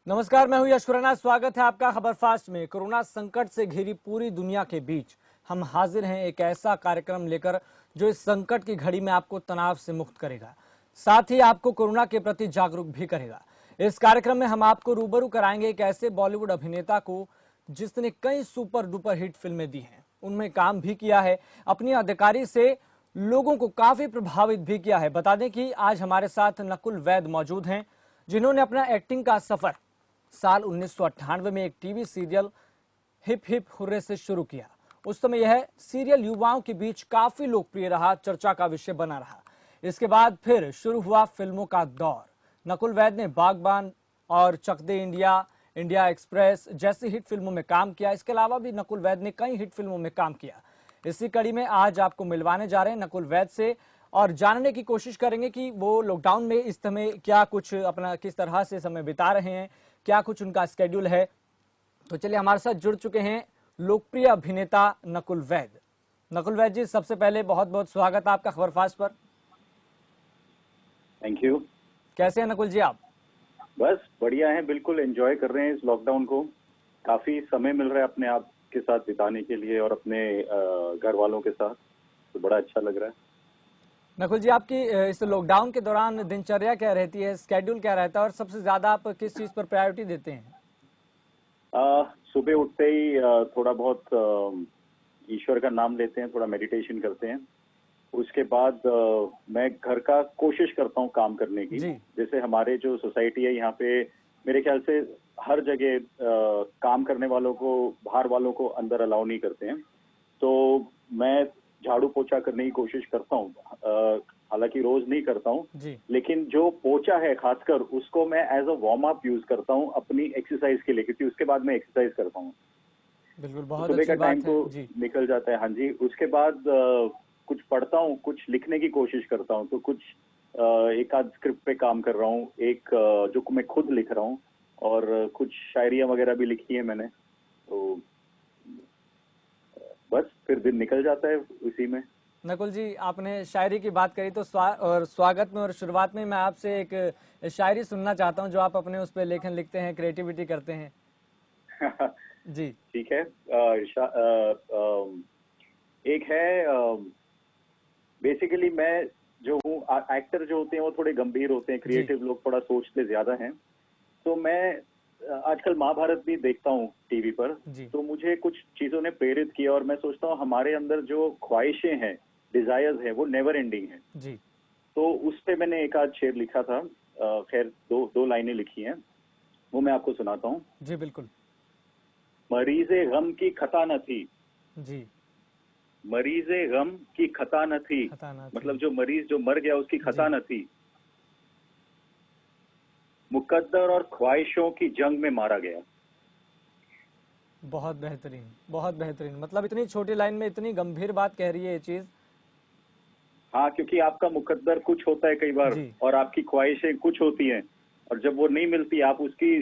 नमस्कार, मैं हूं यश खुराना। स्वागत है आपका खबर फास्ट में। कोरोना संकट से घिरी पूरी दुनिया के बीच हम हाजिर हैं एक ऐसा कार्यक्रम लेकर जो इस संकट की घड़ी में आपको तनाव से मुक्त करेगा, साथ ही आपको कोरोना के प्रति जागरूक भी करेगा। इस कार्यक्रम में हम आपको रूबरू कराएंगे एक ऐसे बॉलीवुड अभिनेता को जिसने कई सुपर डुपर हिट फिल्में दी हैं, उनमें काम भी किया है, अपनी अदाकारी से लोगों को काफी प्रभावित भी किया है। बता दें कि आज हमारे साथ नकुल वैद मौजूद हैं, जिन्होंने अपना एक्टिंग का सफर साल 1998 में एक TV serial hip hip hurray से शुरू किया। उस समय यह सीरियल युवाओं के बीच काफी लोकप्रिय रहा, चर्चा का विषय बना रहा। इसके बाद फिर शुरू हुआ फिल्मों का दौर। नकुल वैद ने बागबान और चक दे इंडिया, इंडिया एक्सप्रेस जैसी हिट फिल्मों में काम किया। इसके अलावा भी नकुल वैद ने कई हिट फिल्मों में काम किया। इसी कड़ी में आज आपको मिलवाने जा रहे हैं नकुल वैद से और जानने की कोशिश करेंगे कि वो लॉकडाउन में इस समय क्या कुछ अपना किस तरह से समय बिता रहे हैं, क्या कुछ उनका स्केड्यूल है। तो चलिए, हमारे साथ जुड़ चुके हैं लोकप्रिय अभिनेता नकुल वैद। नकुल वैद जी, सबसे पहले बहुत बहुत स्वागत है आपका खबर फास्ट पर। Thank you. कैसे हैं नकुल जी आप? बस बढ़िया है, बिल्कुल एंजॉय कर रहे हैं इस लॉकडाउन को। काफी समय मिल रहा है अपने आप के साथ बिताने के लिए और अपने घर वालों के साथ, तो बड़ा अच्छा लग रहा है। नकुल जी, आपकी इस लॉकडाउन के दौरान दिनचर्या क्या रहती है, स्केड्यूल क्या रहता है और सबसे ज्यादा आप किस चीज पर प्रायोरिटी देते हैं? सुबह उठते ही थोड़ा बहुत ईश्वर का नाम लेते हैं, थोड़ा मेडिटेशन करते हैं। उसके बाद मैं घर का कोशिश करता हूँ काम करने की। जैसे हमारे जो सोसाइटी है यहाँ पे, मेरे ख्याल से हर जगह काम करने वालों को, बाहर वालों को अंदर अलाउ नहीं करते हैं। तो मैं झाड़ू पोछा करने की कोशिश करता हूँ, हालांकि रोज नहीं करता हूँ, लेकिन जो पोछा है खासकर उसको मैं as a warm up use करता हूँ अपनी एक्सरसाइज के लिए, क्योंकि उसके बाद मैं एक्सरसाइज करता हूँ। बिल्कुल, बहुत सुबह अच्छी का बात टाइम है तो निकल जाता है। हाँ जी। उसके बाद कुछ पढ़ता हूँ, कुछ लिखने की कोशिश करता हूँ। तो कुछ एक आध स्क्रिप्ट पे काम कर रहा हूँ, एक जो मैं खुद लिख रहा हूँ, और कुछ शायरियां वगैरह भी लिखी है मैंने। तो बस फिर दिन निकल जाता है उसी में। नकुल जी, आपने शायरी की बात करी तो स्वागत में और शुरुआत में मैं आपसे एक शायरी सुनना चाहता हूं जो आप अपने उस पर लेखन लिखते हैं, क्रिएटिविटी करते हैं। जी ठीक है। एक है, बेसिकली मैं जो हूँ, एक्टर जो होते हैं वो थोड़े गंभीर होते हैं, क्रिएटिव लोग थोड़ा सोचते ज्यादा हैं। तो मैं आजकल महाभारत भी देखता हूँ टीवी पर, तो मुझे कुछ चीजों ने प्रेरित किया और मैं सोचता हूँ हमारे अंदर जो ख्वाहिशें हैं, डिजायर्स हैं, वो नेवर एंडिंग है। जी। तो उस पे मैंने एक आध शेर लिखा था। खैर दो लाइनें लिखी हैं, वो मैं आपको सुनाता हूँ। जी बिल्कुल। मरीज़े गम की खता न थी। जी। मरीज़े गम की खता न थी, मतलब जो मरीज जो मर गया उसकी खता न थी, मुकद्दर और ख्वाहिशों की जंग में मारा गया। बहुत बेहतरीन, बहुत बेहतरीन। मतलब इतनी छोटी लाइन में इतनी गंभीर बात कह रही है ये चीज। हाँ, क्योंकि आपका मुकद्दर कुछ होता है कई बार और आपकी ख्वाहिशें कुछ होती हैं, और जब वो नहीं मिलती आप उसकी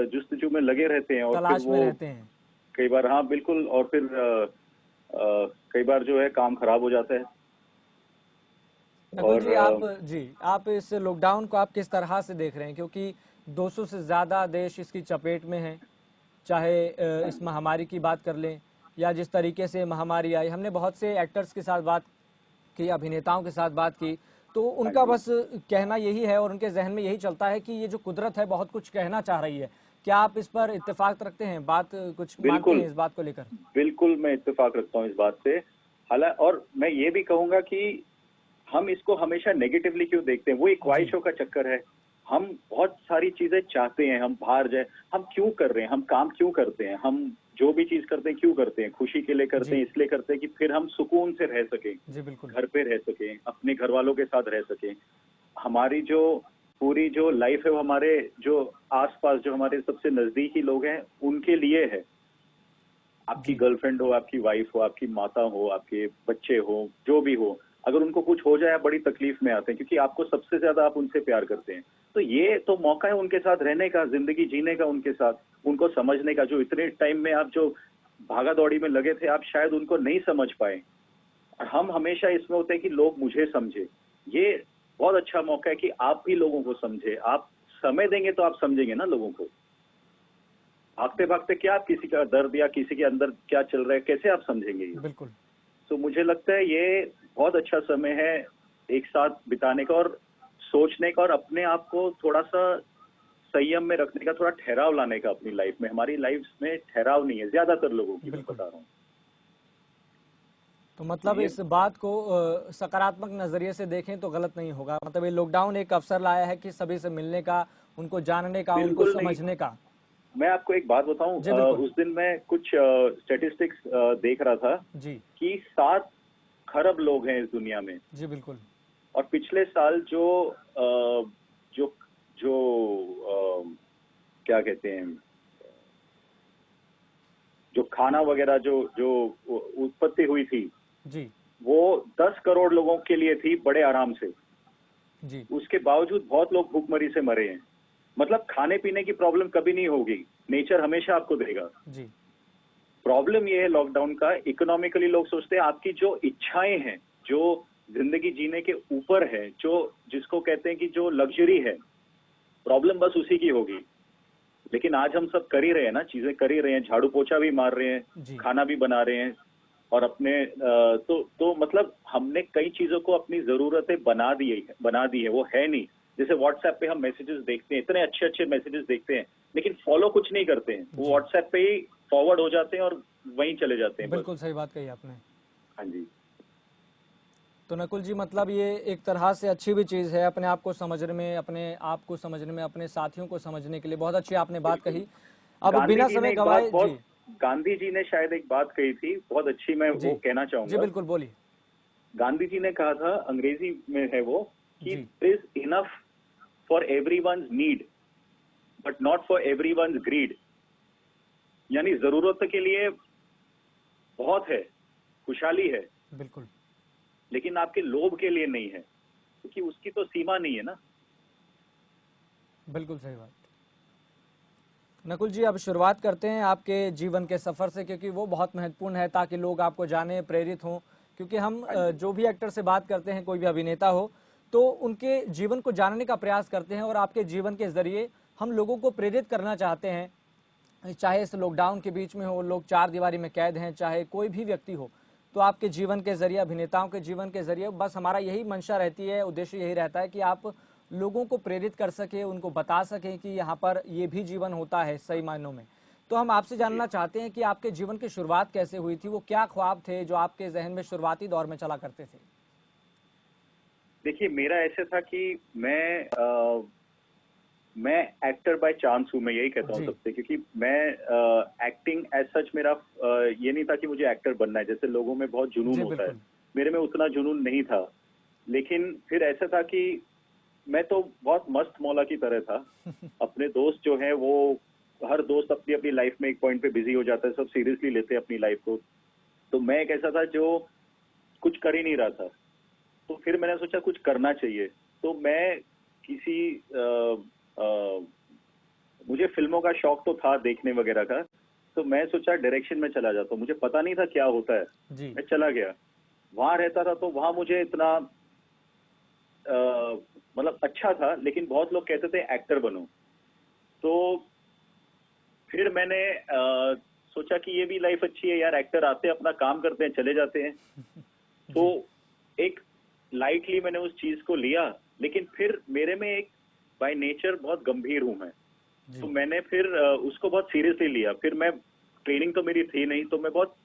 जुस्तजू में लगे रहते हैं और तलाश फिर में वो रहते हैं कई बार। हाँ बिल्कुल। और फिर कई बार जो है काम खराब हो जाता है। नकुल जी, आप इस लॉकडाउन को आप किस तरह से देख रहे हैं, क्योंकि 200 से ज्यादा देश इसकी चपेट में हैं। चाहे इस महामारी की बात कर लें या जिस तरीके से महामारी आई, हमने बहुत से एक्टर्स के साथ बात की, अभिनेताओं के साथ बात की, तो उनका बस कहना यही है और उनके जहन में यही चलता है कि ये जो कुदरत है बहुत कुछ कहना चाह रही है। क्या आप इस पर इत्तेफाक रखते हैं, बात कुछ मानते हैं इस बात को लेकर? बिल्कुल मैं इत्तेफाक रखता हूँ इस बात से। हालांकि और मैं ये भी कहूंगा कि हम इसको हमेशा नेगेटिवली क्यों देखते हैं, वो एक ख्वाहिशों का चक्कर है। हम बहुत सारी चीजें चाहते हैं, हम बाहर जाए, हम क्यों कर रहे हैं, हम काम क्यों करते हैं, हम जो भी चीज करते हैं क्यों करते हैं, खुशी के लिए करते हैं, इसलिए करते हैं कि फिर हम सुकून से रह सकें, घर पे रह सकें, अपने घर वालों के साथ रह सकें। हमारी जो पूरी जो लाइफ है वो हमारे जो आसपास जो हमारे सबसे नजदीकी लोग हैं उनके लिए है। आपकी गर्लफ्रेंड हो, आपकी वाइफ हो, आपकी माता हो, आपके बच्चे हो, जो भी हो, अगर उनको कुछ हो जाए बड़ी तकलीफ में आते हैं, क्योंकि आपको सबसे ज्यादा आप उनसे प्यार करते हैं। तो ये तो मौका है उनके साथ रहने का, जिंदगी जीने का, उनके साथ उनको समझने का। जो इतने टाइम में आप जो भागा दौड़ी में लगे थे, आप शायद उनको नहीं समझ पाए। हम हमेशा इसमें होते हैं कि लोग मुझे समझे। ये बहुत अच्छा मौका है कि आप भी लोगों को समझे। आप समय देंगे तो आप समझेंगे ना लोगों को। भागते भागते क्या आप किसी का दर्द या किसी के अंदर क्या चल रहा है कैसे आप समझेंगे ये? बिल्कुल। तो मुझे लगता है ये बहुत अच्छा समय है एक साथ बिताने का और सोचने का और अपने आप को थोड़ा सा संयम में रखने का, थोड़ा ठहराव लाने का अपनी लाइफ में। हमारी लाइफ में ठहराव नहीं है ज्यादातर लोगों की, मैं बिल्कुल। बता रहा हूँ। तो तो मतलब ये इस बात को सकारात्मक नजरिए से देखें तो गलत नहीं होगा। मतलब ये लॉकडाउन एक अवसर लाया है कि सभी से मिलने का, उनको जानने का, उनको बिल्कुल नहीं। समझने का। मैं आपको एक बात बताऊं, जी बिल्कुल। उस दिन मैं कुछ स्टेटिस्टिक्स देख रहा था जी। कि 7 खरब लोग हैं इस दुनिया में। जी बिल्कुल। और पिछले साल जो जो क्या कहते हैं, जो खाना वगैरह जो जो उत्पत्ति हुई थी जी। वो 10 करोड़ लोगों के लिए थी बड़े आराम से। जी। उसके बावजूद बहुत लोग भूखमरी से मरे हैं। मतलब खाने पीने की प्रॉब्लम कभी नहीं होगी, नेचर हमेशा आपको देगा। जी। प्रॉब्लम ये है लॉकडाउन का, इकोनॉमिकली लोग सोचते हैं आपकी जो इच्छाएं हैं, जो जिंदगी जीने के ऊपर है, जो जिसको कहते हैं कि जो लग्जरी है, प्रॉब्लम बस उसी की होगी। लेकिन आज हम सब कर ही रहे हैं ना, चीजें कर ही रहे हैं, झाड़ू पोछा भी मार रहे हैं, जी। खाना भी बना रहे हैं और अपने तो मतलब हमने कई चीजों को अपनी जरूरतें बना दी है। वो है नहीं, जैसे व्हाट्सएप पे हम मैसेजेस देखते हैं, इतने अच्छे अच्छे मैसेजेस देखते हैं, लेकिन फॉलो कुछ नहीं करते हैं। वो जी। व्हाट्सएप पे ही फॉरवर्ड हो जाते हैं और वहीं चले जाते हैं बस। बिल्कुल सही बात कही आपने। हाँ जी। तो नकुल जी, मतलब ये एक तरह से अच्छी भी चीज़ है अपने आप को समझने में, अपने आप को समझने में, अपने साथियों को समझने के लिए। बहुत अच्छी आपने बात बिल्कुल। कही। अब गांधी बिना जी ने समय एक बात गवाए जी। बहुत गांधी जी ने शायद एक बात कही थी बहुत अच्छी, मैं जी। वो कहना जी चाहूंगा। बिल्कुल, बोलिए। गांधी जी ने कहा था, अंग्रेजी में है वो, कि जी। Is enough for everyone's need but not for everyone's greed. यानी जरूरत के लिए बहुत है, खुशहाली है, बिल्कुल। लेकिन आपके लोभ के लिए नहीं है, क्योंकि उसकी तो सीमा नहीं है ना। बिल्कुल सही बात। नकुल जी, अब शुरुआत करते हैं आपके जीवन के सफ़र से, क्योंकि वो बहुत महत्वपूर्ण है ताकि लोग आपको जाने, प्रेरित हों। क्योंकि हम हाँ जी। जो भी एक्टर से बात करते हैं, कोई भी अभिनेता हो, तो उनके जीवन को जानने का प्रयास करते हैं और आपके जीवन के ज़रिए हम लोगों को प्रेरित करना चाहते हैं। चाहे इस लॉकडाउन के बीच में हो, लोग चार दीवारी में कैद हैं, चाहे कोई भी व्यक्ति हो, तो आपके जीवन के जरिए, अभिनेताओं के जीवन के जरिए बस हमारा यही मंशा रहती है, उद्देश्य यही रहता है कि आप लोगों को प्रेरित कर सके, उनको बता सकें कि यहाँ पर ये भी जीवन होता है सही मायनों में। तो हम आपसे जी। जानना चाहते हैं कि आपके जीवन की शुरुआत कैसे हुई थी, वो क्या ख्वाब थे जो आपके जहन में शुरुआती दौर में चला करते थे? देखिए, मेरा ऐसे था कि मैं एक्टर बाय चांस हूँ, मैं यही कहता हूँ जी। सबसे, क्योंकि मैं एक्टिंग एज सच मेरा ये नहीं था कि मुझे एक्टर बनना है, जैसे लोगों में बहुत जुनून जी होता है। बिल्कुल। मेरे में उतना जुनून नहीं था। लेकिन फिर ऐसा था कि मैं तो बहुत मस्त मौला की तरह था। अपने दोस्त जो हैं वो, हर दोस्त अपनी अपनी लाइफ में एक पॉइंट पे बिजी हो जाता है, सब सीरियसली लेते हैं अपनी लाइफ को। तो मैं एक ऐसा था जो कुछ कर ही नहीं रहा था। तो फिर मैंने सोचा कुछ करना चाहिए। तो मैं किसी मुझे फिल्मों का शौक तो था देखने वगैरह का, तो मैं सोचा डायरेक्शन में चला जाता हूँ। मुझे पता नहीं था क्या होता है, जी। मैं चला गया। वहां रहता था तो वहां मुझे इतना मतलब अच्छा था, लेकिन बहुत लोग कहते थे एक्टर बनो। तो फिर मैंने सोचा कि ये भी लाइफ अच्छी है यार, एक्टर आते हैं अपना काम करते हैं चले जाते हैं। तो जी। एक लाइटली मैंने उस चीज को लिया, लेकिन फिर मेरे में एक बाय नेचर बहुत गंभीर हूं मैं। तो जी। मैंने फिर उसको बहुत सीरियसली लिया। फिर मैं, ट्रेनिंग तो मेरी थी नहीं, तो मैं बहुत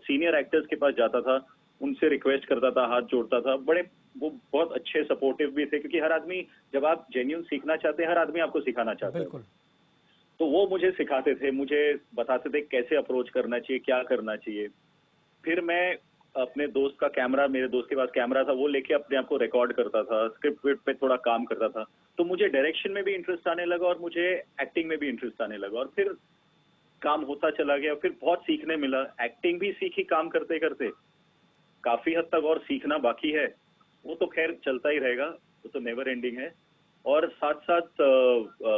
सीनियर एक्टर्स के पास जाता था, उनसे रिक्वेस्ट करता था, हाथ जोड़ता था। बड़े वो बहुत अच्छे सपोर्टिव भी थे, क्योंकि हर आदमी, जब आप जेन्युइन सीखना चाहते हैं, हर आदमी आपको सिखाना चाहता है। बिल्कुल। तो वो मुझे सिखाते थे, मुझे बताते थे कैसे अप्रोच करना चाहिए, क्या करना चाहिए। फिर मैं अपने दोस्त का कैमरा, मेरे दोस्त के पास कैमरा था, वो लेके अपने आप को रिकॉर्ड करता था, स्क्रिप्ट विप्ट पे थोड़ा काम करता था। तो मुझे डायरेक्शन में भी इंटरेस्ट आने लगा और मुझे एक्टिंग में भी इंटरेस्ट आने लगा, और फिर काम होता चला गया। फिर बहुत सीखने मिला, एक्टिंग भी सीखी काम करते करते। काफी हद तक और सीखना बाकी है, वो तो खैर चलता ही रहेगा, वो तो नेवर एंडिंग है। और साथ साथ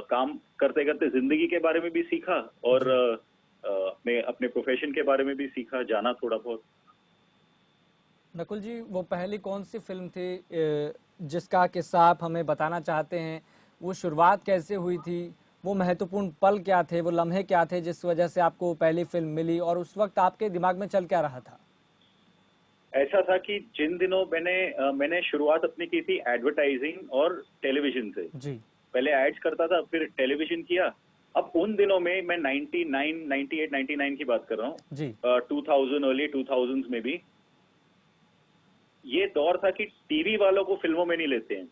काम करते करते जिंदगी के बारे में भी सीखा, और जी। अपने अपने प्रोफेशन के बारे में भी सीखा, जाना थोड़ा बहुत। नकुल जी, वो पहली कौन सी फिल्म थी जिसका किस्सा आप हमें बताना चाहते हैं? वो शुरुआत कैसे हुई थी? वो महत्वपूर्ण पल क्या थे, वो लम्हे क्या थे जिस वजह से आपको पहली फिल्म मिली, और उस वक्त आपके दिमाग में चल क्या रहा था? ऐसा था कि जिन दिनों मैंने शुरुआत अपनी की थी एडवर्टाइजिंग और टेलीविजन से। जी पहले एड्स करता था, फिर टेलीविजन किया। अब उन दिनों में मैं 99, 98, 99 की बात कर रहा हूँ, जी 2000, अर्ली 2000s में भी ये दौर था कि टीवी वालों को फिल्मों में नहीं लेते हैं।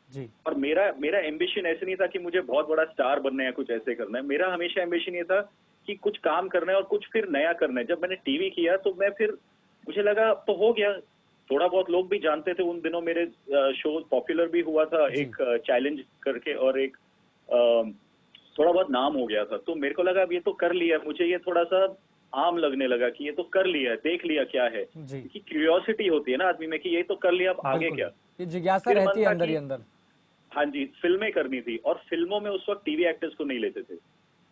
जी और मेरा मेरा एम्बिशन ऐसे नहीं था कि मुझे बहुत बड़ा स्टार बनना है या कुछ ऐसे करना है। मेरा हमेशा एम्बिशन ये था कि कुछ काम करना है और कुछ फिर नया करना है। जब मैंने टीवी किया तो मैं फिर मुझे लगा अब तो हो गया, थोड़ा बहुत लोग भी जानते थे उन दिनों, मेरे शो पॉपुलर भी हुआ था जी एक चैलेंज करके, और एक अ, थोड़ा बहुत नाम हो गया था। तो मेरे को लगा अब ये तो कर लिया, मुझे ये थोड़ा सा आम लगने लगा कि ये तो कर लिया है, देख लिया क्या है, जी क्योंकि क्यूरियोसिटी होती है ना आदमी में कि ये तो कर लिया, अब आगे बिल्कुल, क्या। ये जिज्ञासा फिर रहती मन है था अंदर ही कि अंदर। हाँ जी, फिल्में करनी थी, और फिल्मों में उस वक्त टीवी एक्टर्स को नहीं लेते थे।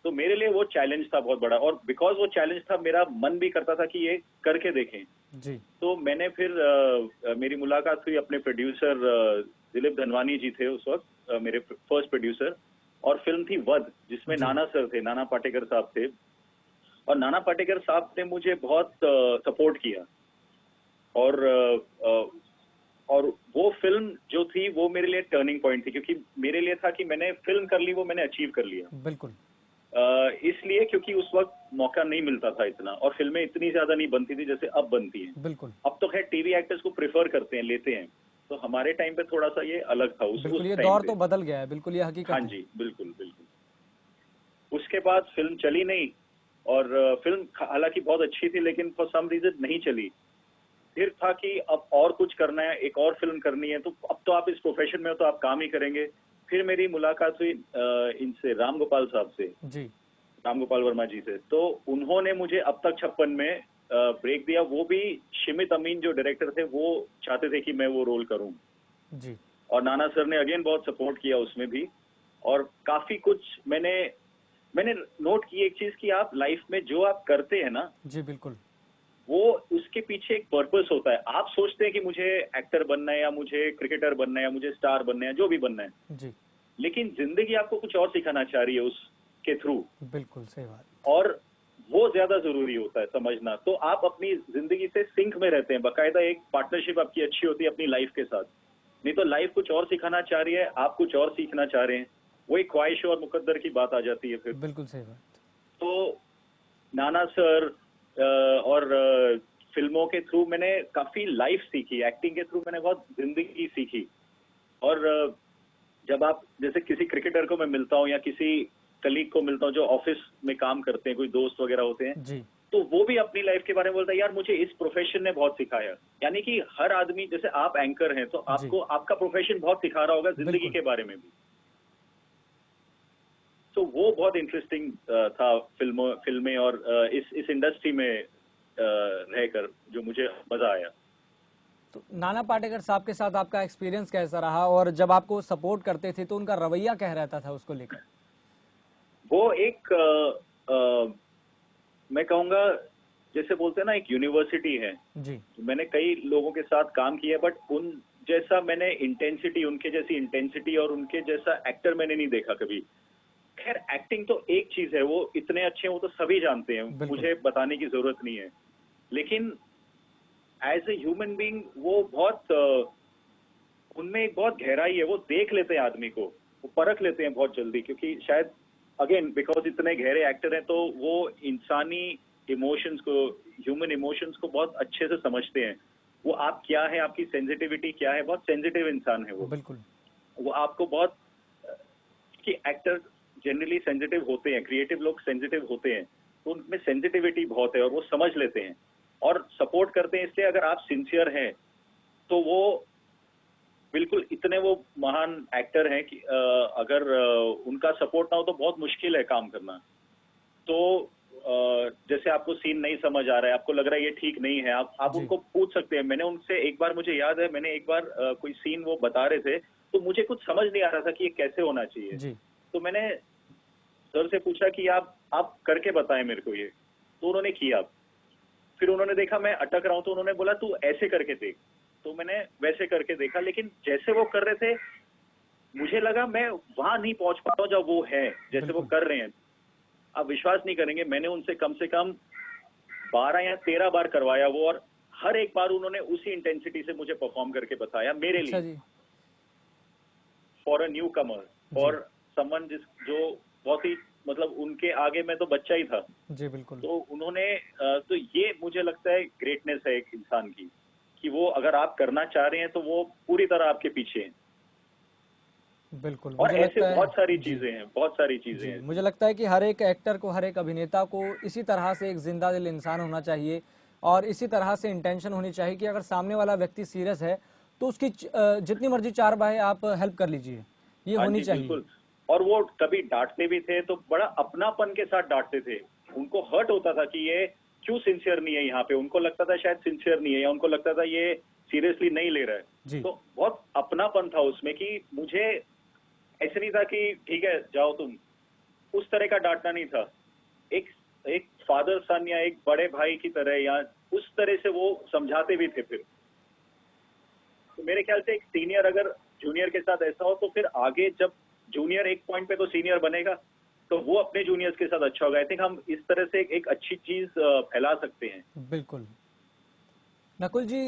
तो मेरे लिए वो चैलेंज था बहुत बड़ा, और बिकॉज वो चैलेंज था मेरा मन भी करता था कि ये करके देखें। जी तो मैंने फिर मेरी मुलाकात हुई अपने प्रोड्यूसर दिलीप धनवानी जी थे उस वक्त, मेरे फर्स्ट प्रोड्यूसर। और फिल्म थी वध, जिसमें जी नाना सर थे, नाना पाटेकर साहब थे। और नाना पाटेकर साहब ने मुझे बहुत सपोर्ट किया। और और वो फिल्म जो थी वो मेरे लिए टर्निंग पॉइंट थी, क्योंकि मेरे लिए था कि मैंने फिल्म कर ली, वो मैंने अचीव कर लिया। बिल्कुल इसलिए क्योंकि उस वक्त मौका नहीं मिलता था इतना, और फिल्में इतनी ज्यादा नहीं बनती थी जैसे अब बनती हैं। बिल्कुल अब तो खैर टीवी एक्टर्स को प्रेफर करते हैं, लेते हैं। तो हमारे टाइम पे थोड़ा सा ये अलग था बिल्कुल, उस ये टाइम दौर पे। तो बदल गया है, बिल्कुल ये हाँ हकीकत है। जी, बिल्कुल बिल्कुल। उसके बाद फिल्म चली नहीं, और फिल्म हालांकि बहुत अच्छी थी, लेकिन फॉर सम रीजन नहीं चली। फिर था कि अब और कुछ करना है, एक और फिल्म करनी है, तो अब तो आप इस प्रोफेशन में हो तो आप काम ही करेंगे। फिर मेरी मुलाकात हुई इनसे, राम गोपाल साहब से, जी राम गोपाल वर्मा जी से। तो उन्होंने मुझे अब तक 56 में ब्रेक दिया। वो भी शिमित अमीन जो डायरेक्टर थे, वो चाहते थे कि मैं वो रोल करूं। जी और नाना सर ने अगेन बहुत सपोर्ट किया उसमें भी। और काफी कुछ मैंने मैंने नोट की एक चीज, कि आप लाइफ में जो आप करते हैं ना, जी बिल्कुल वो उसके पीछे एक पर्पस होता है। आप सोचते हैं कि मुझे एक्टर बनना है, या मुझे क्रिकेटर बनना है, या मुझे स्टार बनना है, जो भी बनना है, जी लेकिन जिंदगी आपको कुछ और सिखाना चाह रही है उसके थ्रू। बिल्कुल सही बात। और वो ज्यादा जरूरी होता है समझना। तो आप अपनी जिंदगी से सिंक में रहते हैं, बाकायदा एक पार्टनरशिप आपकी अच्छी होती है अपनी लाइफ के साथ। नहीं तो लाइफ कुछ और सिखाना चाह रही है, आप कुछ और सीखना चाह रहे हैं, वही ख्वाहिश और मुकद्दर की बात आ जाती है फिर। बिल्कुल सही बात। तो नाना सर और फिल्मों के थ्रू मैंने काफी लाइफ सीखी, एक्टिंग के थ्रू मैंने बहुत जिंदगी सीखी। और जब आप जैसे किसी क्रिकेटर को मैं मिलता हूँ, या किसी कलीग को मिलता हूँ जो ऑफिस में काम करते हैं, कोई दोस्त वगैरह होते हैं, जी तो वो भी अपनी लाइफ के बारे में बोलता है, यार मुझे इस प्रोफेशन ने बहुत सिखाया। यानी कि हर आदमी, जैसे आप एंकर हैं तो जी आपको आपका प्रोफेशन बहुत सिखा रहा होगा जिंदगी बिल्कुल। के बारे में भी। तो वो बहुत इंटरेस्टिंग था फिल्में और इस इंडस्ट्री में रहकर जो मुझे मजा आया। तो नाना पाटेकर साहब के साथ आपका एक्सपीरियंस कैसा रहा, और जब आपको सपोर्ट करते थे तो उनका रवैया क्या रहता था उसको लेकर? वो एक मैं कहूँगा, जैसे बोलते हैं ना, एक यूनिवर्सिटी है। जी मैंने कई लोगों के साथ काम किया, बट उन जैसा मैंने इंटेंसिटी, उनके जैसी इंटेंसिटी और उनके जैसा एक्टर मैंने नहीं देखा कभी। खैर एक्टिंग तो एक चीज है, वो इतने अच्छे हैं, वो तो सभी जानते हैं, बिल्कुल मुझे बताने की जरूरत नहीं है। लेकिन एज ए ह्यूमन बीइंग वो बहुत उनमें एक बहुत गहराई है, वो देख लेते हैं आदमी को, वो परख लेते हैं बहुत जल्दी। क्योंकि शायद अगेन बिकॉज इतने गहरे एक्टर हैं, तो वो इंसानी इमोशंस को, ह्यूमन इमोशंस को बहुत अच्छे से समझते हैं। वो आप क्या है, आपकी सेंसिटिविटी क्या है, बहुत सेंसिटिव इंसान है बिल्कुल वो आपको बहुत कि एक्टर जनरली सेंसिटिव होते हैं, क्रिएटिव लोग सेंसिटिव होते हैं, तो उनमें सेंसिटिविटी बहुत है और वो समझ लेते हैं और सपोर्ट करते हैं। इसलिए अगर आप सिंसियर हैं तो वो बिल्कुल, इतने वो महान एक्टर हैं कि अगर उनका सपोर्ट ना हो तो बहुत मुश्किल है काम करना। तो जैसे आपको सीन नहीं समझ आ रहा है, आपको लग रहा है ये ठीक नहीं है, आप जी उनको पूछ सकते हैं। मैंने उनसे एक बार, मुझे याद है, मैंने एक बार कोई सीन वो बता रहे थे, तो मुझे कुछ समझ नहीं आ रहा था कि ये कैसे होना चाहिए। जी तो मैंने सर से पूछा कि आप करके बताएं मेरे को ये। तो उन्होंने किया। फिर उन्होंने देखा मैं अटक रहा हूं, तो उन्होंने बोला तू ऐसे करके देख। तो मैंने वैसे करके देखा, लेकिन जैसे वो कर रहे थे मुझे लगा मैं वहां नहीं पहुंच पाता हूं जब वो है, जैसे वो कर रहे हैं। आप विश्वास नहीं करेंगे, मैंने उनसे कम से कम 12 या 13 बार करवाया वो, और हर एक बार उन्होंने उसी इंटेंसिटी से मुझे परफॉर्म करके बताया मेरे अच्छा लिए, जी। For a newcomer, for someone जो बहुत ही, मतलब उनके आगे मैं तो बच्चा ही था। जी बिल्कुल। तो उन्होंने तो ये मुझे लगता है ग्रेटनेस है एक इंसान की, कि वो अगर आप करना चाह रहे हैं तो वो पूरी तरह आपके पीछे हैं। बिल्कुल और मुझे ऐसे लगता है। बहुत सारी जी चीजें हैं, बहुत सारी चीजें जी, हैं मुझे ऐसी। लगता है कि हर एक एक्टर को, हर एक अभिनेता को इसी तरह से एक जिंदा दिल इंसान होना चाहिए और इसी तरह से इंटेंशन होनी चाहिए कि अगर सामने वाला व्यक्ति सीरियस है तो उसकी जितनी मर्जी चार बाहे आप हेल्प कर लीजिए, ये हाँ होनी जी, चाहिए। बिल्कुल। और वो कभी डांटते भी थे तो बड़ा अपनापन के साथ डांटते थे। उनको हर्ट होता था कि ये क्यों सिंसियर नहीं है यहाँ पे, उनको लगता था शायद सिंसियर नहीं है, या उनको लगता था ये सीरियसली नहीं ले रहा है। जी तो बहुत अपनापन था उसमें, कि मुझे ऐसे नहीं था कि ठीक है जाओ तुम, उस तरह का डांटना नहीं था। एक एक फादर सन या एक बड़े भाई की तरह, या उस तरह से वो समझाते भी थे फिर। तो मेरे ख्याल से एक सीनियर अगर जूनियर के साथ ऐसा हो, तो फिर आगे जब जूनियर एक पॉइंट पे तो सीनियर बनेगा, तो वो अपने जूनियर्स के साथ अच्छा होगा। आई थिंक हम इस तरह से एक अच्छी चीज फैला सकते हैं। बिल्कुल। नकुल जी,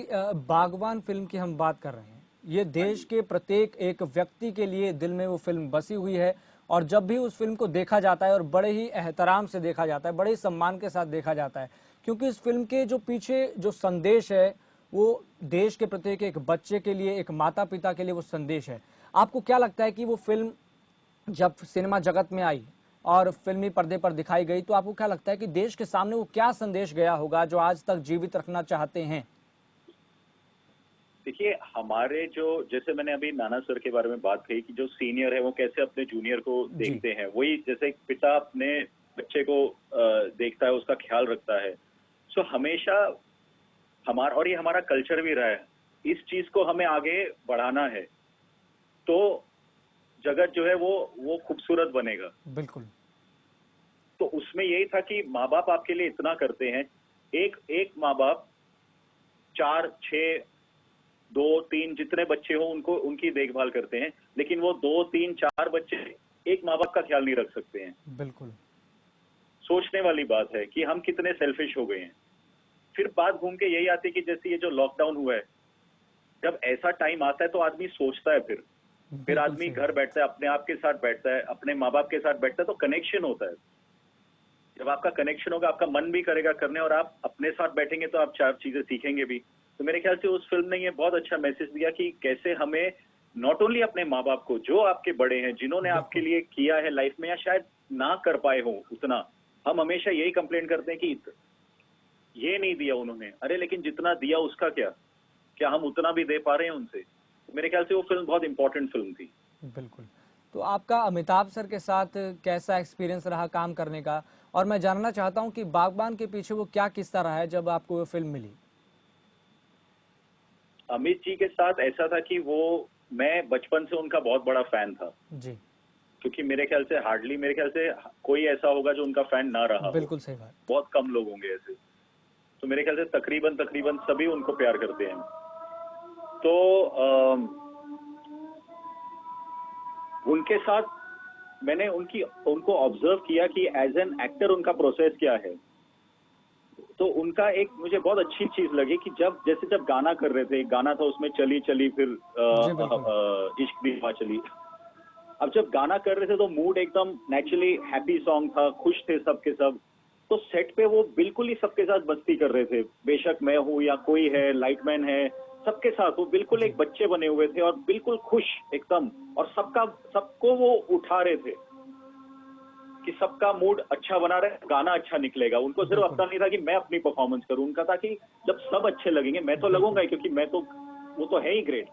बागवान फिल्म की हम बात कर रहे हैं, ये हाँ देश जी, के प्रत्येक एक व्यक्ति के लिए दिल में वो फिल्म बसी हुई है और जब भी उस फिल्म को देखा जाता है और बड़े ही एहतराम से देखा जाता है, बड़े ही सम्मान के साथ देखा जाता है, क्योंकि इस फिल्म के जो पीछे जो संदेश है वो देश के प्रत्येक एक बच्चे के लिए, एक माता पिता के लिए वो संदेश है। आपको क्या लगता है कि वो फिल्म जब सिनेमा जगत में आई और फिल्मी पर्दे पर दिखाई गई तो आपको क्या लगता है कि देश के सामने वो क्या संदेश गया होगा जो आज तक जीवित रखना चाहते हैं? देखिए हमारे जो, जैसे मैंने अभी नाना सर के बारे में बात कही कि जो सीनियर है वो कैसे अपने जूनियर को जी देखते हैं, वही जैसे एक पिता अपने बच्चे को देखता है, उसका ख्याल रखता है। सो हमेशा हमारा, और ये हमारा कल्चर भी रहा है, इस चीज को हमें आगे बढ़ाना है, तो जगत जो है वो खूबसूरत बनेगा। बिल्कुल। तो उसमें यही था कि माँ बाप आपके लिए इतना करते हैं, एक एक माँ बाप 4, 6, 2, 3 जितने बच्चे हो उनको, उनकी देखभाल करते हैं, लेकिन वो 2, 3, 4 बच्चे एक माँ बाप का ख्याल नहीं रख सकते हैं। बिल्कुल। सोचने वाली बात है कि हम कितने सेल्फिश हो गए हैं। फिर बात घूम के यही आती है कि जैसे ये जो लॉकडाउन हुआ है, जब ऐसा टाइम आता है तो आदमी सोचता है, फिर बिल्कुल आदमी सही घर बात। बैठता है, अपने आप के साथ बैठता है, अपने माँ बाप के साथ बैठता है, तो कनेक्शन होता है। जब आपका कनेक्शन होगा, आपका मन भी करेगा करने, और आप अपने साथ बैठेंगे तो आप 4 चीजें सीखेंगे भी। तो मेरे ख्याल से उस फिल्म ने ये बहुत अच्छा मैसेज दिया कि कैसे हमें नॉट ओनली अपने माँ बाप को, जो आपके बड़े हैं, जिन्होंने आपके बिल्कुल। लिए किया है लाइफ में, या शायद ना कर पाए हो उतना, हम हमेशा यही कंप्लेंट करते हैं कि ये नहीं दिया उन्होंने, अरे लेकिन जितना दिया उसका क्या, क्या हम उतना भी दे पा रहे हैं उनसे? मेरे ख्याल से वो फिल्म बहुत इंपॉर्टेंट फिल्म थी। बिल्कुल। तो आपका अमिताभ सर के साथ कैसा एक्सपीरियंस रहा काम करने का? और मैं जानना चाहता हूं कि बागबान के पीछे वो क्या किस्सा रहा है जब आपको वो फिल्म मिली? अमित जी के साथ ऐसा था कि वो, मैं बचपन से उनका बहुत बड़ा फैन था, जी क्योंकि मेरे ख्याल से हार्डली, मेरे ख्याल से कोई ऐसा होगा जो उनका फैन ना रहा हो, बिल्कुल सही बात। बहुत कम लोग होंगे ऐसे। तो मेरे ख्याल से तकरीबन तकरीबन सभी उनको प्यार करते हैं। तो उनके साथ मैंने उनको ऑब्जर्व किया कि एज एन एक्टर उनका प्रोसेस क्या है। तो उनका एक मुझे बहुत अच्छी चीज लगी कि जब गाना कर रहे थे, गाना था उसमें चली चली फिर जी बिल्कुल। इश्क भी हुआ चली। अब जब गाना कर रहे थे तो मूड एकदम नेचुरली हैप्पी सॉन्ग था, खुश थे सबके सब। तो सेट पे वो बिल्कुल ही सबके साथ मस्ती कर रहे थे, बेशक मैं हूँ या कोई है, लाइटमैन है, सबके साथ वो बिल्कुल जी एक बच्चे बने हुए थे और बिल्कुल खुश एकदम। और सबको वो उठा रहे थे कि सबका मूड अच्छा बना रहे, गाना अच्छा निकलेगा। उनको सिर्फ बिल्कुल। अपना नहीं था कि मैं अपनी परफॉर्मेंस करूं, उनका था कि जब सब अच्छे लगेंगे, मैं तो लगूंगा बिल्कुल। ही, क्योंकि मैं तो, वो तो है ही ग्रेट,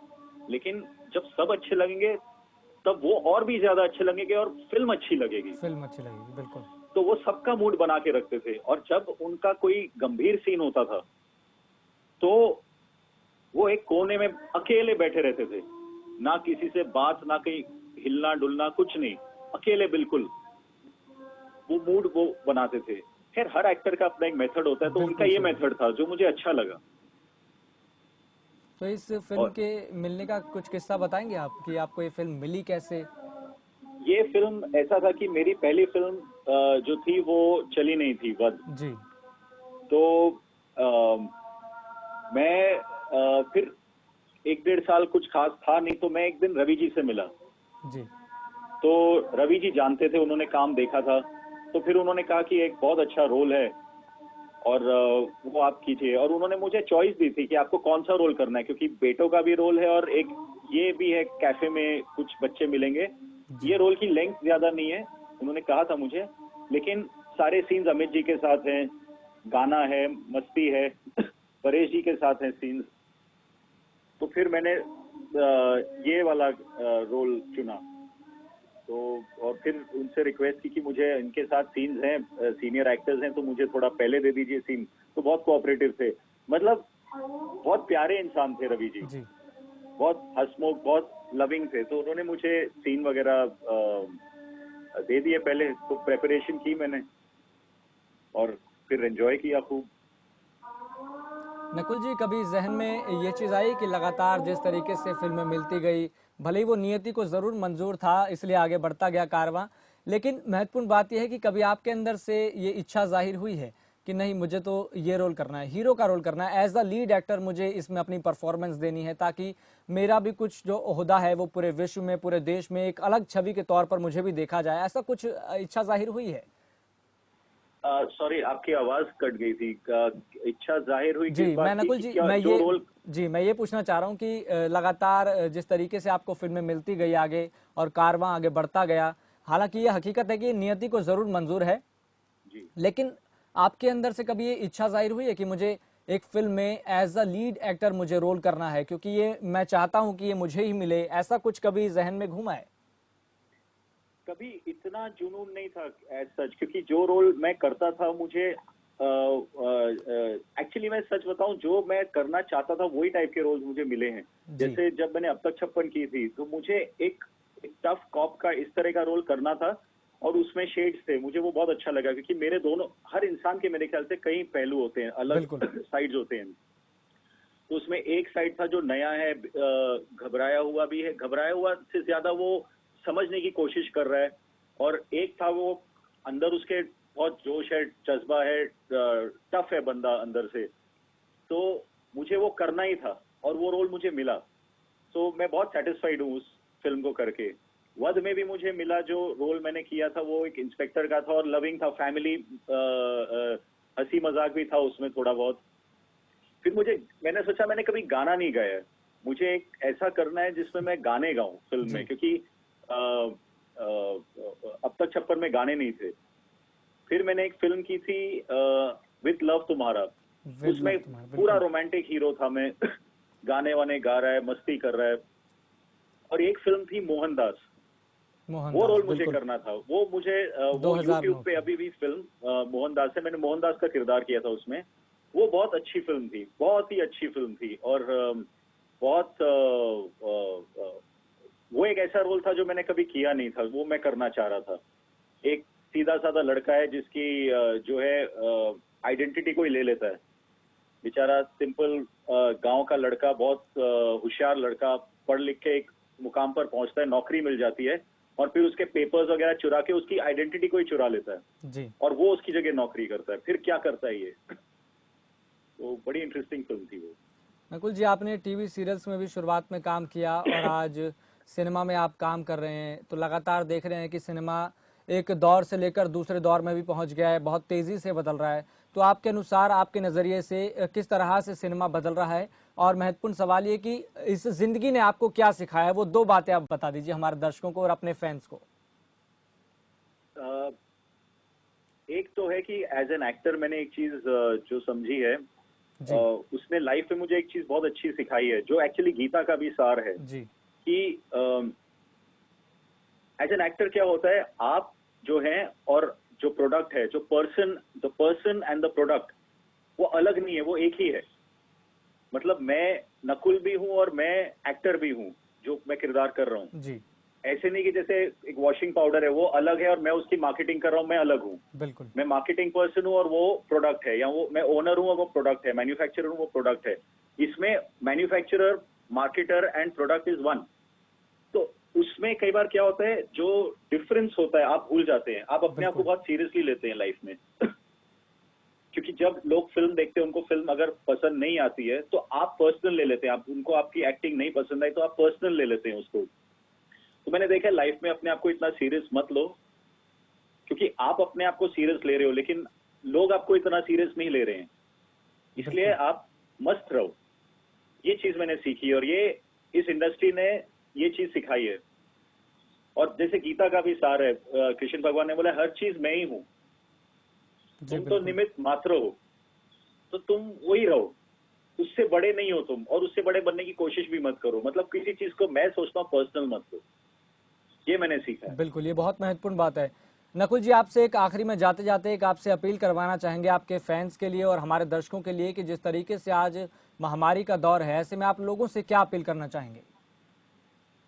लेकिन जब सब अच्छे लगेंगे तब वो और भी ज्यादा अच्छे लगेंगे और फिल्म अच्छी लगेगी। फिल्म अच्छी लगेगी। बिल्कुल। तो वो सबका मूड बना के रखते थे, और जब उनका कोई गंभीर सीन होता था तो वो एक कोने में अकेले बैठे रहते थे, ना किसी से बात, ना कहीं हिलना डुलना, कुछ नहीं, अकेले बिल्कुल वो मूड वो बनाते थे। खैर हर एक्टर का अपना एक मेथड होता है, तो उनका बिल्कुल ये सही बात। मेथड था जो मुझे अच्छा लगा। तो इस फिल्म और के मिलने का कुछ किस्सा बताएंगे आप कि आपको ये फिल्म मिली कैसे? ये फिल्म ऐसा था कि मेरी पहली फिल्म जो थी वो चली नहीं थी, वध। जी। तो मैं फिर 1 डेढ़ साल कुछ खास था नहीं, तो मैं एक दिन रवि जी से मिला। जी। तो रवि जी जानते थे, उन्होंने काम देखा था, तो फिर उन्होंने कहा कि एक बहुत अच्छा रोल है और वो आप कीजिए। और उन्होंने मुझे चॉइस दी थी कि आपको कौन सा रोल करना है, क्योंकि बेटों का भी रोल है और एक ये भी है, कैफे में कुछ बच्चे मिलेंगे। जी। ये रोल की लेंथ ज्यादा नहीं है, उन्होंने कहा था मुझे, लेकिन सारे सीन्स अमित जी के साथ हैं, गाना है, मस्ती है, परेश जी के साथ हैं सीन्स। तो फिर मैंने ये वाला रोल चुना। तो और फिर उनसे रिक्वेस्ट की कि मुझे इनके साथ सीन्स हैं, सीनियर एक्टर्स हैं, तो मुझे थोड़ा पहले दे दीजिए सीन। तो बहुत कोऑपरेटिव थे, मतलब बहुत प्यारे इंसान थे रवि जी, जी। बहुत हंसमुख, बहुत लविंग थे। तो उन्होंने मुझे सीन वगैरह दे दिए पहले, तो प्रेपरेशन की मैंने और फिर एंजॉय किया खूब। नकुल जी, कभी जहन में ये चीज़ आई कि लगातार जिस तरीके से फिल्में मिलती गई, भले ही वो नियति को ज़रूर मंजूर था इसलिए आगे बढ़ता गया कारवां, लेकिन महत्वपूर्ण बात यह है कि कभी आपके अंदर से ये इच्छा जाहिर हुई है कि नहीं, मुझे तो ये रोल करना है, हीरो का रोल करना है, एज द लीड एक्टर मुझे इसमें अपनी परफॉर्मेंस देनी है, ताकि मेरा भी कुछ जो ओहदा है वो पूरे विश्व में, पूरे देश में एक अलग छवि के तौर पर मुझे भी देखा जाए, ऐसा कुछ इच्छा जाहिर हुई है? सॉरी, आपकी आवाज कट गई थी। इच्छा जाहिर हुई किस जी, मैं बात की नकुल कि जी, क्या जो रोल? मैं ये पूछना चाह रहा हूँ कि लगातार जिस तरीके से आपको फिल्में मिलती गई आगे और कारवां आगे बढ़ता गया, हालांकि ये हकीकत है कि नियति को जरूर मंजूर है, जी। लेकिन आपके अंदर से कभी ये इच्छा जाहिर हुई है कि मुझे एक फिल्म में एज अ लीड एक्टर मुझे रोल करना है, क्योंकि ये मैं चाहता हूं कि ये मुझे ही मिले, ऐसा कुछ कभी जहन में घूमा है? कभी इतना जुनून नहीं था एज सच, क्योंकि जो रोल मैं करता था मुझे एक्चुअली मैं सच बताऊं, जो मैं करना चाहता था वही टाइप के रोल्स मुझे मिले हैं। जी। जैसे जब मैंने अब तक 56 की थी, तो मुझे एक टफ कॉप का इस तरह का रोल करना था और उसमें शेड्स थे, मुझे वो बहुत अच्छा लगा, क्योंकि मेरे दोनों, हर इंसान के मेरे ख्याल से कई पहलू होते हैं, अलग बिल्कुल। साइड्स होते हैं। तो उसमें एक साइड था जो नया है, घबराया हुआ भी है, घबराया हुआ से ज्यादा वो समझने की कोशिश कर रहा है, और एक था वो अंदर उसके बहुत जोश है, जज्बा है, टफ है बंदा अंदर से। तो मुझे वो करना ही था और वो रोल मुझे मिला। तो मैं बहुत सेटिस्फाइड हूँ उस फिल्म को करके। वध में भी मुझे मिला, जो रोल मैंने किया था वो एक इंस्पेक्टर का था और लविंग था, फैमिली, हंसी मजाक भी था उसमें थोड़ा बहुत। फिर मैंने सोचा, मैंने कभी गाना नहीं गाया है, मुझे एक ऐसा करना है जिसमें मैं गाने गाऊं फिल्म में, जी। क्योंकि अब तक 56 में गाने नहीं थे। फिर मैंने एक फिल्म की थी विथ लव तुम्हारा, विद लव उसमें तुम्हारा, पूरा बिल्कुल। रोमांटिक हीरो था मैं, गाने वाने गा रहा है, मस्ती कर रहा है। और एक फिल्म थी मोहनदास, वो मोहनदास, रोल मुझे बिल्कुल। करना था। वो मुझे वो 2009 यूट्यूब पे की। अभी भी फिल्म मोहनदास है, मैंने मोहनदास का किरदार किया था उसमें। वो बहुत अच्छी फिल्म थी, बहुत ही अच्छी फिल्म थी। और बहुत वो एक ऐसा रोल था जो मैंने कभी किया नहीं था, वो मैं करना चाह रहा था। एक सीधा साधा लड़का है जिसकी जो है आइडेंटिटी को ही ले लेता है, बेचारा सिंपल गांव का लड़का, बहुत होशियार लड़का, पढ़ लिख के एक मुकाम पर पहुंचता है, नौकरी मिल जाती है, और फिर उसके पेपर्स वगैरह चुरा के उसकी आइडेंटिटी को ही चुरा लेता है जी। और वो उसकी जगह नौकरी करता है। फिर क्या करता है ये, तो बड़ी इंटरेस्टिंग फिल्म थी वो। नकुल जी, आपने टीवी सीरियल्स में भी शुरुआत में काम किया और आज सिनेमा में आप काम कर रहे हैं, तो लगातार देख रहे हैं कि सिनेमा एक दौर से लेकर दूसरे दौर में भी पहुंच गया है, बहुत तेज़ी से बदल रहा है। तो आपके अनुसार, आपके नज़रिए से किस तरह से सिनेमा बदल रहा है? और महत्वपूर्ण सवाल ये कि इस ज़िंदगी ने आपको क्या सिखाया है, वो दो बातें आप बता दीजिए हमारे दर्शकों को और अपने फैंस को। अ, एक तो है कि एज एन एक्टर मैंने एक चीज जो समझी है, जी। उसने लाइफ में मुझे एक चीज बहुत अच्छी सिखाई है, जो एक्चुअली गीता का भी सार है, जी। कि एज एन एक्टर क्या होता है, आप जो हैं और जो प्रोडक्ट है, जो the person and the product, वो अलग नहीं है, वो एक ही है। मतलब मैं नकुल भी हूं और मैं एक्टर भी हूं, जो मैं किरदार कर रहा हूं। जी। ऐसे नहीं कि जैसे एक वॉशिंग पाउडर है, वो अलग है और मैं उसकी मार्केटिंग कर रहा हूं, मैं अलग हूं। बिल्कुल। मैं मार्केटिंग पर्सन हूं और वो प्रोडक्ट है, या वो मैं ओनर हूं और वो प्रोडक्ट है, मैन्युफैक्चरर हूं, वो प्रोडक्ट है। इसमें manufacturer, marketer and product is one. तो उसमें कई बार क्या होता है, जो डिफरेंस होता है आप भूल जाते हैं, आप अपने आप को बिल्कुल। बहुत सीरियसली लेते हैं लाइफ में। क्योंकि जब लोग फिल्म देखते हैं, उनको फिल्म अगर पसंद नहीं आती है तो आप पर्सनल ले लेते हैं, आप उनको आपकी एक्टिंग नहीं पसंद आई तो आप पर्सनल ले लेते हैं उसको। तो मैंने देखा है लाइफ में अपने आप को इतना सीरियस मत लो, क्योंकि आप अपने आप को सीरियस ले रहे हो लेकिन लोग आपको इतना सीरियस नहीं ले रहे हैं, इसलिए बिल्कुल। आप मस्त रहो। ये चीज मैंने सीखी और ये इस इंडस्ट्री ने ये चीज सिखाई है। और जैसे गीता का भी सार है, कृष्ण भगवान ने बोला हर चीज मैं ही हूं, जी तुम तो बिल्कुल। निमित्त मात्र हो, तो तुम वही रहो, उससे बड़े नहीं हो तुम, और उससे बड़े बनने की कोशिश भी मत करो। मतलब किसी चीज को मैं सोचता हूँ पर्सनल मत लो, ये मैंने सीखा है। बिल्कुल, ये बहुत महत्वपूर्ण बात है। नकुल जी, आपसे एक आखिरी में जाते जाते एक आपसे अपील करवाना चाहेंगे आपके फैंस के लिए और हमारे दर्शकों के लिए कि जिस तरीके से आज महामारी का दौर है, ऐसे में आप लोगों से क्या अपील करना चाहेंगे?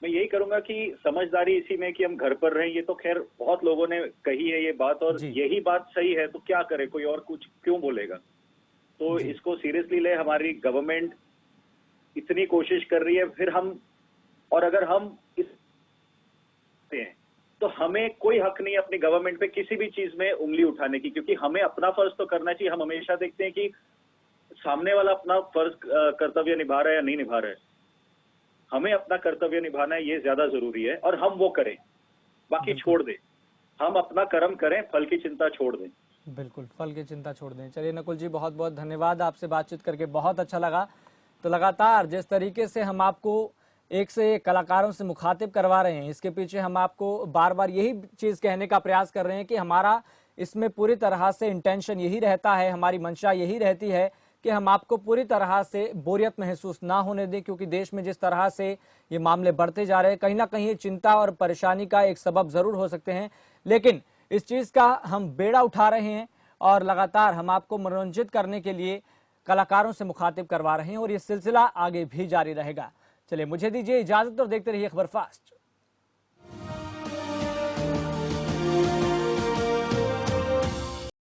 मैं यही करूंगा कि समझदारी इसी में कि हम घर पर रहें। ये तो खैर बहुत लोगों ने कही है ये बात, और जी। यही बात सही है, तो क्या करे, कोई और कुछ क्यों बोलेगा। तो जी। इसको सीरियसली ले, हमारी गवर्नमेंट इतनी कोशिश कर रही है, फिर हम, और अगर हम इस हैं तो हमें कोई हक नहीं है अपनी गवर्नमेंट पे किसी भी चीज में उंगली उठाने की, क्योंकि हमें अपना फर्ज तो करना चाहिए। हम हमेशा देखते हैं कि सामने वाला अपना फर्ज कर्तव्य निभा रहा है या नहीं निभा रहा है, हमें अपना कर्तव्य निभाना है, ये ज्यादा जरूरी है, और हम वो करें, बाकी बिल्कुल। छोड़ दें। हम अपना कर्म करें, फल की चिंता छोड़ दें। बिल्कुल, फल की चिंता छोड़ दें। चलिए नकुल जी, बहुत बहुत धन्यवाद, आपसे बातचीत करके बहुत अच्छा लगा। तो लगातार जिस तरीके से हम आपको एक से एक कलाकारों से मुखातिब करवा रहे हैं, इसके पीछे हम आपको बार बार यही चीज़ कहने का प्रयास कर रहे हैं कि हमारा इसमें पूरी तरह से इंटेंशन यही रहता है, हमारी मंशा यही रहती है कि हम आपको पूरी तरह से बोरियत महसूस ना होने दें, क्योंकि देश में जिस तरह से ये मामले बढ़ते जा रहे हैं, कहीं ना कहीं ये चिंता और परेशानी का एक सबब जरूर हो सकते हैं, लेकिन इस चीज़ का हम बेड़ा उठा रहे हैं और लगातार हम आपको मनोरंजित करने के लिए कलाकारों से मुखातिब करवा रहे हैं और ये सिलसिला आगे भी जारी रहेगा। चलिए मुझे दीजिए इजाजत और देखते रहिए खबर फास्ट।